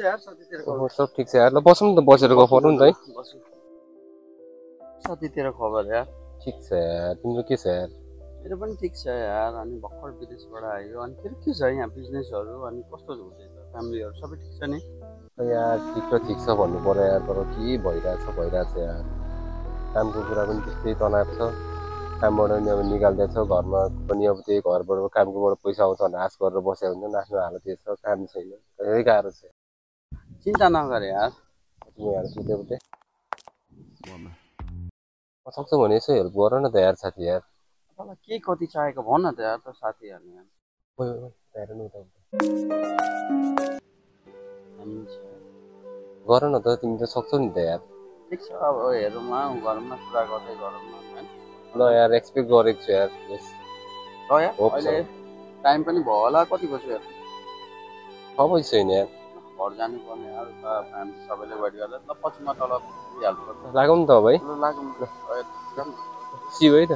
यार साथीतिर खबर सब ठिक छ यार ल बसौँ न त बसेर गफ गरौँ न त है बस्नु साथीतिर खबर यार ठिक छ यार तिम्रो के छ यार मेरो पनि ठिक छ यार अनि भर्खर विदेशबाट आयो अनि तेरो के छ यहाँ बिजनेसहरू अनि कस्तो हुँदैछ फ्यामिलीहरू सबै ठिक छ नि यार ठिक छ भन्नु पर्यो यार तर के भइरहेछ यार कामको कुरा पनि त्यस्तै तनाव छ कामबाट नि अब निकाल्दैछ घरमा पनि अब त्यही घरबाट कामकोबाट पैसा आउँछ भनेर आश गरेर बसेको हुन्छ आफ्नो हालत यही छ काम छैन धेरै गाह्रो छ चिन्ता नगर यार तिमी यार सुत्दै सक्छौ भने यसो हेल्प गर न त यार साथी यार तपाईँलाई के कति चाहिएको भन न त यार त साथीहरूले ओइ ओइ हेर न उता गर न त तिमी त सक्छौ नि त यार ठिक छ अब हेरौँला घरमा कुरा गर्दै गरौँ न ल यार एक्सपेक्ट गरेको छु यार यस ल यार अहिले टाइम पनि भयो होला कति बज्यो यार 6 बजी छैन यार घर जानुपर्ने अरू त फ्यामिली सबैले वेट गर्दा ल पछि म तल पुगिहाल्छु लागौँ नि त अब है ल लागौँ सी यु है त